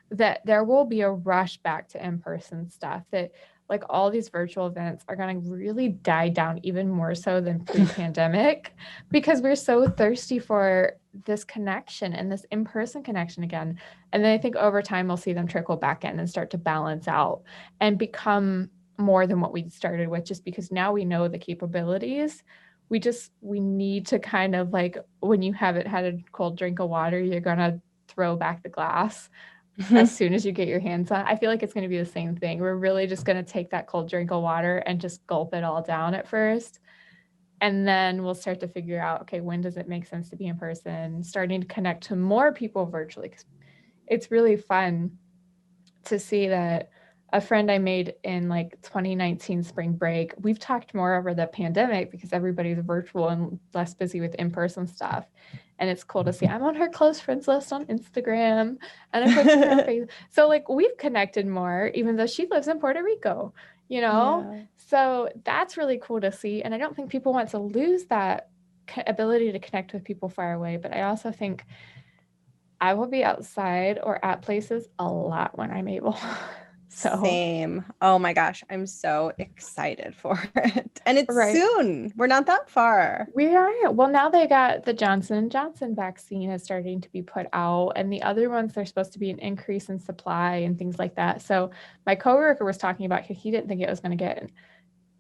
that there will be a rush back to in-person stuff, that like all these virtual events are going to really die down even more so than pre-pandemic because we're so thirsty for this connection and this in-person connection again. And then I think over time we'll see them trickle back in and start to balance out and become more than what we started with, just because now we know the capabilities. We need to kind of like, when you haven't had a cold drink of water, you're gonna throw back the glass as soon as you get your hands on. I feel like it's going to be the same thing. We're really just going to take that cold drink of water and just gulp it all down at first, and then we'll start to figure out, okay, when does it make sense to be in person, starting to connect to more people virtually. It's really fun to see that a friend I made in like 2019 spring break, we've talked more over the pandemic because everybody's virtual and less busy with in-person stuff. And it's cool to see. I'm on her close friends list on Instagram and I'm friends with her on Facebook. So like we've connected more, even though she lives in Puerto Rico, you know? Yeah. So that's really cool to see. And I don't think people want to lose that ability to connect with people far away. But I also think I will be outside or at places a lot when I'm able. So, Same. Oh my gosh, I'm so excited for it. And it's right. soon. We're not that far. We are. Well, now they got the Johnson & Johnson vaccine is starting to be put out, and the other ones, there's supposed to be an increase in supply and things like that. So my coworker was talking about he didn't think it was going to get,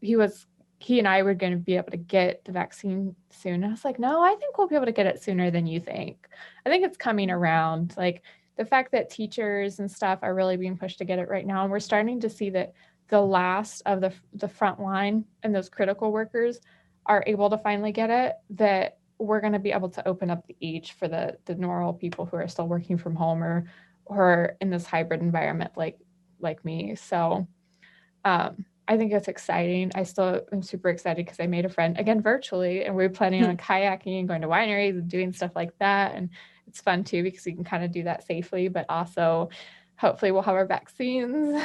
he was, he and I were going to be able to get the vaccine soon. I was like, no, I think we'll be able to get it sooner than you think. I think it's coming around. Like the fact that teachers and stuff are really being pushed to get it right now. And we're starting to see that the last of the front line and those critical workers are able to finally get it, that we're going to be able to open up the age for the normal people who are still working from home or in this hybrid environment like me. So I think it's exciting. I still am super excited because I made a friend again virtually, and we're planning on kayaking and going to wineries and doing stuff like that. And it's fun too because we can kind of do that safely, but also hopefully we'll have our vaccines.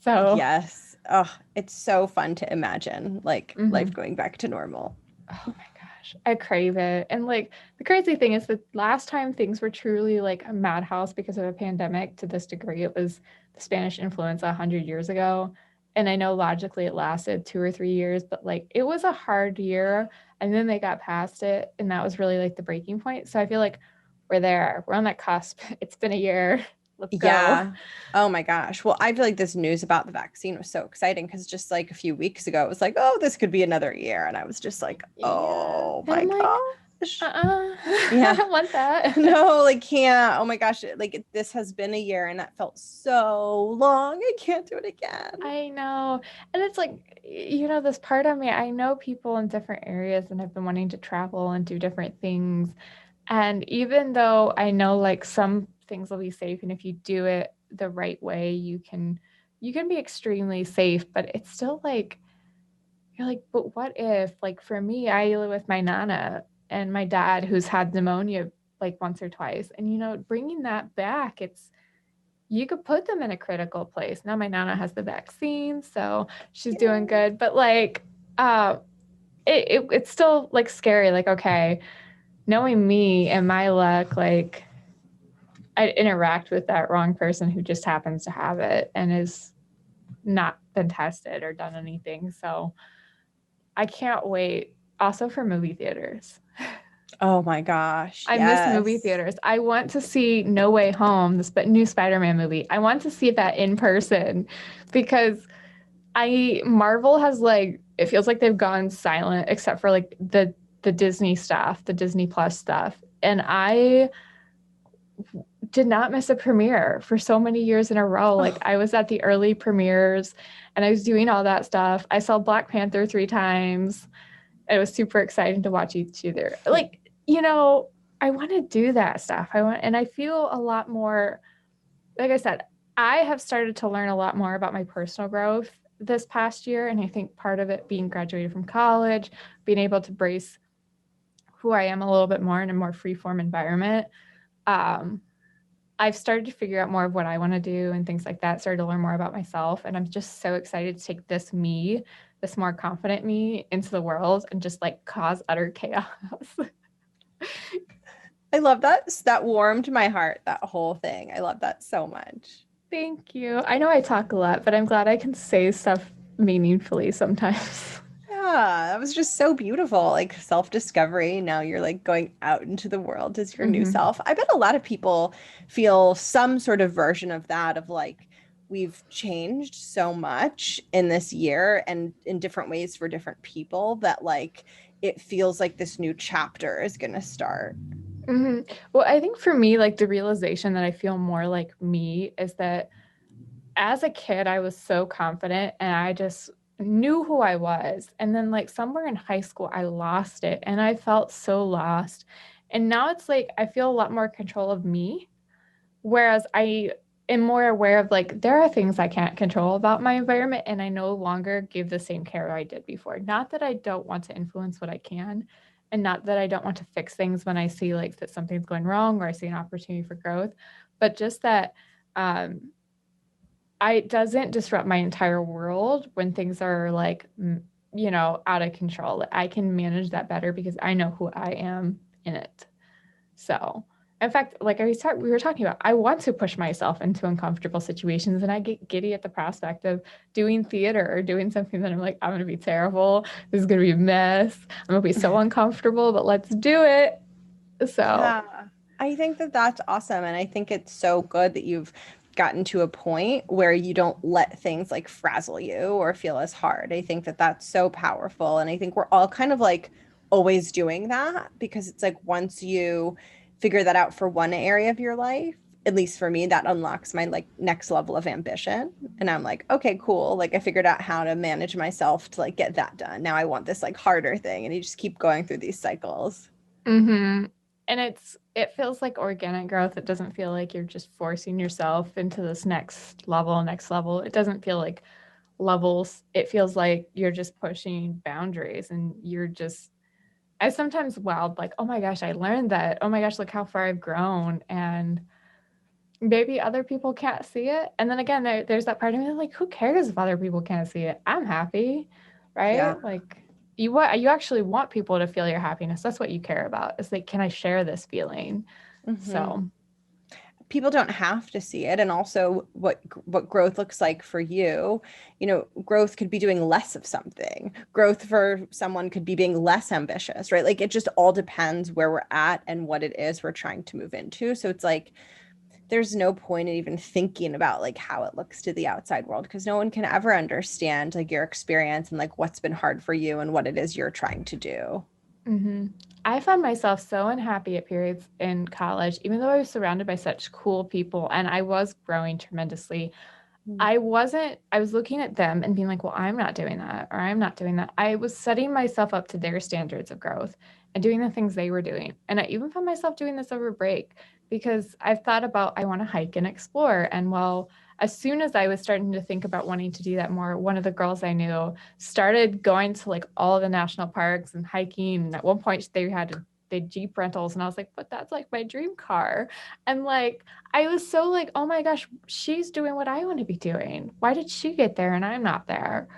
So, Yes. Oh, it's so fun to imagine like life mhm. going back to normal. Oh my gosh, I crave it. And like the crazy thing is, the last time things were truly like a madhouse because of a pandemic to this degree, it was the Spanish influenza 100 years ago. And I know logically it lasted 2 or 3 years, but like it was a hard year. And then they got past it. And that was really like the breaking point. So I feel like we're there. We're on that cusp. It's been a year. Let's go. Yeah. Oh my gosh. Well, I feel like this news about the vaccine was so exciting because just like a few weeks ago, it was like, oh, this could be another year. And I was just like, Yeah. oh And my I'm like, gosh. I Yeah. don't want that. No, like can't. Oh my gosh. This has been a year and that felt so long. I can't do it again. I know. And it's like, this part of me, I know people in different areas and have been wanting to travel and do different things. And even though I know like some things will be safe and if you do it the right way, you can be extremely safe, but it's still like you're like, but what if like for me, I live with my nana and my dad who's had pneumonia like once or twice. And bringing that back, you could put them in a critical place. Now my nana has the vaccine, so she's doing Yeah. good. But like, uh, it's still like scary. Like, okay, knowing me and my luck, like I interact with that wrong person who just happens to have it and is not been tested or done anything. So I can't wait. Also for movie theaters. Oh my gosh. I miss movie Yes. theaters. I want to see No Way Home, this new Spider-Man movie. I want to see that in person because I Marvel has like it feels like they've gone silent except for like the Disney stuff, the Disney Plus stuff. And I did not miss a premiere for so many years in a row. Like Oh, I was at the early premieres and I was doing all that stuff. I saw Black Panther 3 times. It was super exciting to watch each other. Like, I want to do that stuff. And I feel a lot more, like I said, I have started to learn a lot more about my personal growth this past year. And I think part of it being graduated from college, being able to brace who I am a little bit more in a more free form environment. Um, I've started to figure out more of what I want to do and things like that, started to learn more about myself. And I'm just so excited to take this more confident me into the world and just like cause utter chaos. I love that. That warmed my heart, that whole thing. I love that so much. Thank you. I know I talk a lot, but I'm glad I can say stuff meaningfully sometimes. Yeah, that was just so beautiful. Like self-discovery. Now you're like going out into the world as your new hmm self. I bet a lot of people feel some sort of version of that, of like, we've changed so much in this year and in different ways for different people that like it feels like this new chapter is going to start. hmm Well, I think for me, like the realization that I feel more like me is that as a kid, I was so confident and I just knew who I was. And then, like, somewhere in high school, I lost it and I felt so lost. And now it's like I feel a lot more control of me. Whereas I am more aware of like, there are things I can't control about my environment. And I no longer give the same care I did before. Not that I don't want to influence what I can. And not that I don't want to fix things when I see like that something's going wrong or I see an opportunity for growth, but just that um, it doesn't disrupt my entire world when things are like, out of control. I can manage that better because I know who I am in it. So, in fact, like we were talking about, I want to push myself into uncomfortable situations and I get giddy at the prospect of doing theater or doing something that I'm like, I'm going to be terrible. This is going to be a mess. I'm going to be so uncomfortable, but let's do it. So, Yeah, I think that that's awesome. And I think it's so good that you've gotten to a point where you don't let things like frazzle you or feel as hard. I think that that's so powerful. And I think we're all kind of like always doing that because it's like once you figure that out for one area of your life, at least for me, that unlocks my like next level of ambition. And I'm like, okay, cool. Like I figured out how to manage myself to like get that done. Now I want this like harder thing. And you just keep going through these cycles. hmm and it feels like organic growth. It doesn't feel like you're just forcing yourself into this next level, next level. It doesn't feel like levels. It feels like you're just pushing boundaries and you're just I sometimes wowed like, oh my gosh, I learned that. Oh my gosh, look how far I've grown. And maybe other people can't see it. And then again, there's that part of me like, who cares if other people can't see it? I'm happy, Yeah. right? Like you actually want people to feel your happiness. That's what you care about. It's like, can I share this feeling? Hmm. So people don't have to see it. And also what growth looks like for you, growth could be doing less of something. Growth for someone could be being less ambitious, right? Like it just all depends where we're at and what it is we're trying to move into. So it's like there's no point in even thinking about like how it looks to the outside world, because no one can ever understand like your experience and like what's been hard for you and what it is you're trying to do. Hmm. I found myself so unhappy at periods in college, even though I was surrounded by such cool people and I was growing tremendously. I was looking at them and being like, well, I'm not doing that, or I'm not doing that. I was setting myself up to their standards of growth and doing the things they were doing. And I even found myself doing this over break because I've thought about, I want to hike and explore. And well, as soon as I was starting to think about wanting to do that more, one of the girls I knew started going to like all the national parks and hiking. And at one point, they Jeep rentals, and I was like, but that's like my dream car. And like, I was so like, oh my gosh, she's doing what I want to be doing. Why did she get there and I'm not there?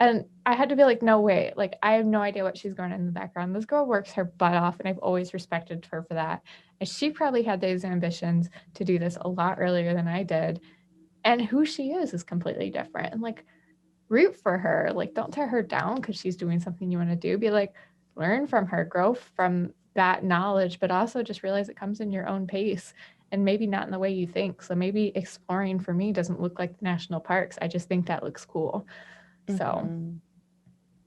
And I had to be like, no, wait, like, I have no idea what she's going on in the background. This girl works her butt off, and I've always respected her for that. And she probably had those ambitions to do this a lot earlier than I did. And who she is completely different. And like, root for her. Like, don't tear her down because she's doing something you want to do. Be like, learn from her, grow from that knowledge, but also just realize it comes in your own pace and maybe not in the way you think. So maybe exploring for me doesn't look like the national parks. I just think that looks cool. So, Mhm.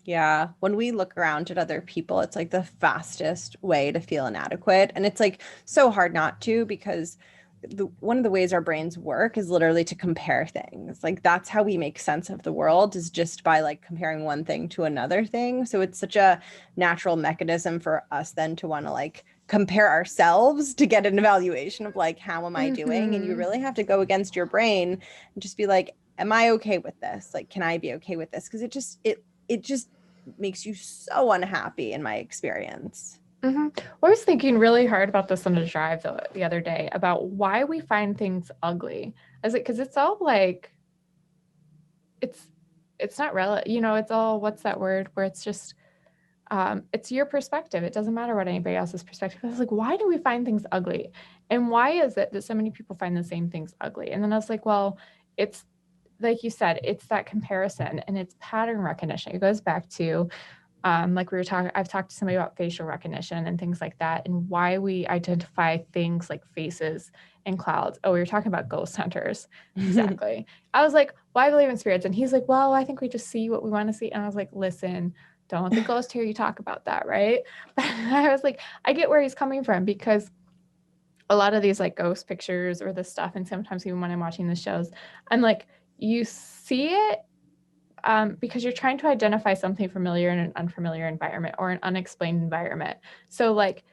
Yeah, when we look around at other people, it's like the fastest way to feel inadequate. And it's like so hard not to, because one of the ways our brains work is literally to compare things. Like that's how we make sense of the world, is just by like comparing one thing to another thing. So it's such a natural mechanism for us then to want to like compare ourselves to get an evaluation of like, how am I doing? And you mm-hmm. really have to go against your brain and just be like, am I okay with this? Like, can I be okay with this? Because it just makes you so unhappy in my experience. Mm-hmm. I was thinking really hard about this on the drive the other day about why we find things ugly. Is it because it's all like it's it's not relevant, it's all, what's that word where it's just it's your perspective. It doesn't matter what anybody else's perspective. I was like, why do we find things ugly? And why is it that so many people find the same things ugly? And then I was like, well, it's like you said, it's that comparison and it's pattern recognition. It goes back to like we were talking, I've talked to somebody about facial recognition and things like that, and why we identify things like faces and clouds. Oh, we were talking about ghost hunters. Exactly. I was like, well, I believe in spirits. And he's like, well, I think we just see what we want to see. And I was like, listen, don't let the ghost hear you talk about that, right? But I was like, I get where he's coming from, because a lot of these like ghost pictures or this stuff, and sometimes even when I'm watching the shows, I'm like, you see it because you're trying to identify something familiar in an unfamiliar environment or an unexplained environment. So, like,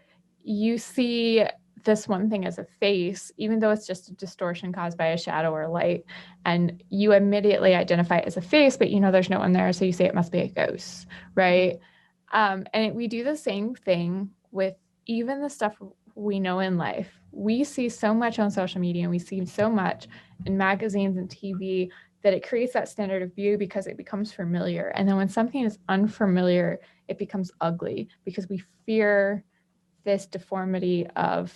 you see this one thing as a face, even though it's just a distortion caused by a shadow or light, and you immediately identify it as a face, but you know there's no one there, so you say it must be a ghost, right? And we do the same thing with even the stuff we know in life. We see so much on social media and we see so much in magazines and TV that it creates that standard of view because it becomes familiar. And then when something is unfamiliar, it becomes ugly because we fear this deformity of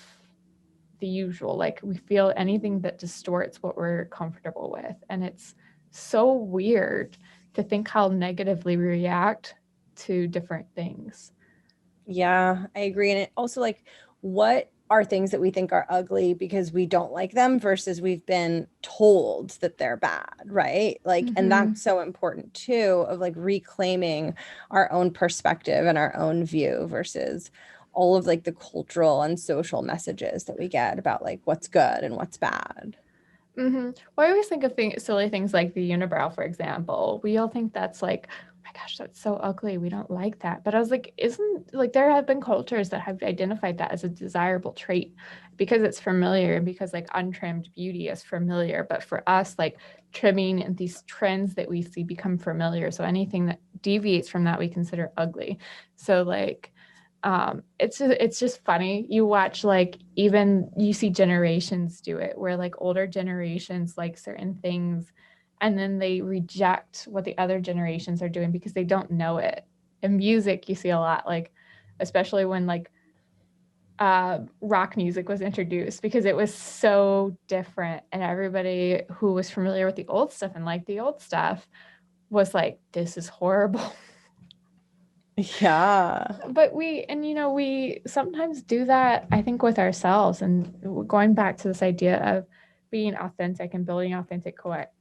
the usual. Like we feel anything that distorts what we're comfortable with. And it's so weird to think how negatively we react to different things. Yeah, I agree. And it also like, what are things that we think are ugly because we don't like them versus we've been told that they're bad, right? Like, and Mm-hmm. that's so important too, of like reclaiming our own perspective and our own view versus all of like the cultural and social messages that we get about like what's good and what's bad. Mm-hmm. Well, I always think of silly things like the unibrow, for example. We all think that's like, oh my gosh, that's so ugly. We don't like that. But I was like, isn't like there have been cultures that have identified that as a desirable trait because it's familiar and because like untrimmed beauty is familiar. But for us, like trimming and these trends that we see become familiar. So anything that deviates from that we consider ugly. So like it's just funny. You watch like even you see generations do it where like older generations like certain things and then they reject what the other generations are doing because they don't know it. In music you see a lot, like especially when like rock music was introduced because it was so different. And everybody who was familiar with the old stuff and liked the old stuff was like, this is horrible. Yeah. But we sometimes do that, I think, with ourselves. And going back to this idea of being authentic and building authentic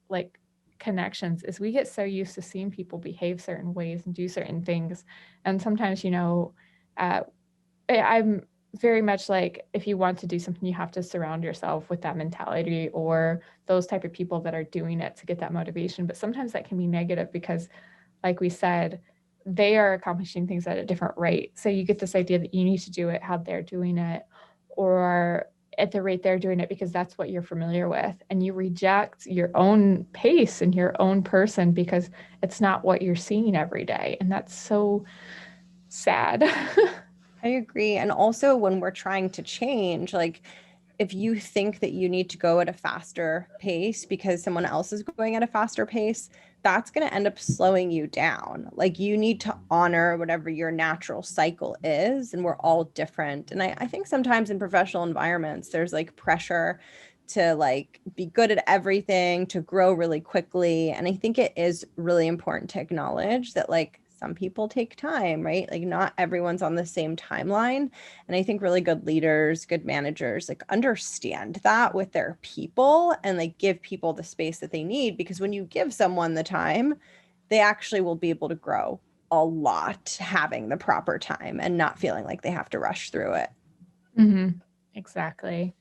like connections is we get so used to seeing people behave certain ways and do certain things. And sometimes, uh, I'm very much like, if you want to do something, you have to surround yourself with that mentality or those type of people that are doing it to get that motivation. But sometimes that can be negative because, like we said, they are accomplishing things at a different rate. So you get this idea that you need to do it how they're doing it or at the rate they're doing it because that's what you're familiar with. And you reject your own pace and your own person because it's not what you're seeing every day. And that's so sad. I agree. And also, when we're trying to change, like if you think that you need to go at a faster pace because someone else is going at a faster pace, that's going to end up slowing you down. Like you need to honor whatever your natural cycle is. And we're all different. And I think sometimes in professional environments, there's like pressure to like be good at everything, to grow really quickly. And I think it is really important to acknowledge that like some people take time, right? Like not everyone's on the same timeline. And I think really good leaders, good managers, like understand that with their people and like give people the space that they need. Because when you give someone the time, they actually will be able to grow a lot having the proper time and not feeling like they have to rush through it. Mm-hmm. Exactly.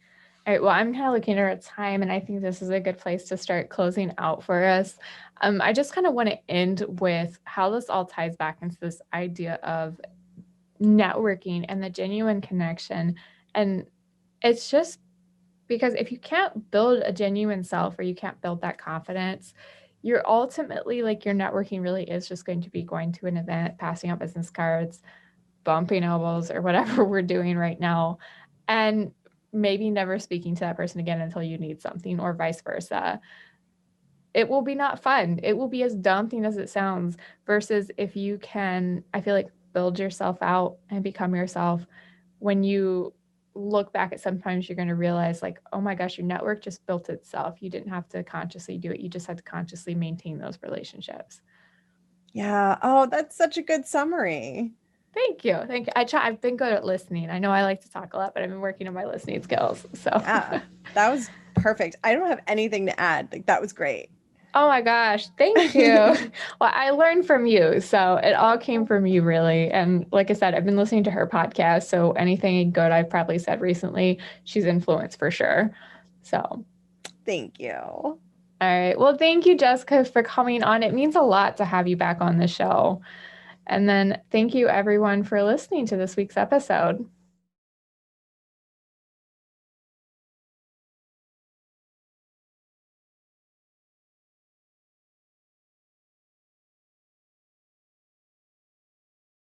All right. Well, I'm kind of looking at our time, and I think this is a good place to start closing out for us. I just kind of want to end with how this all ties back into this idea of networking and the genuine connection. And it's just because if you can't build a genuine self or you can't build that confidence, you're ultimately like your networking really is just going to be going to an event, passing out business cards, bumping elbows, or whatever we're doing right now. And maybe never speaking to that person again until you need something, or vice versa. It will be not fun. It will be as daunting as it sounds, versus if you can, I feel like, build yourself out and become yourself. When you look back at sometimes you're going to realize like, oh my gosh, your network just built itself. You didn't have to consciously do it. You just had to consciously maintain those relationships. Yeah. Oh, that's such a good summary. Thank you. Thank you. I've been good at listening. I know I like to talk a lot, but I've been working on my listening skills. So, Yeah. That was perfect. I don't have anything to add. Like that was great. oh my gosh, thank you. Well, I learned from you. So it all came from you, really. And like I said, I've been listening to her podcast. So anything good I've probably said recently, she's influenced for sure. So, all Thank you. right. Well, thank you, Jessica, for coming on. It means a lot to have you back on the show. And then thank you, everyone, for listening to this week's episode.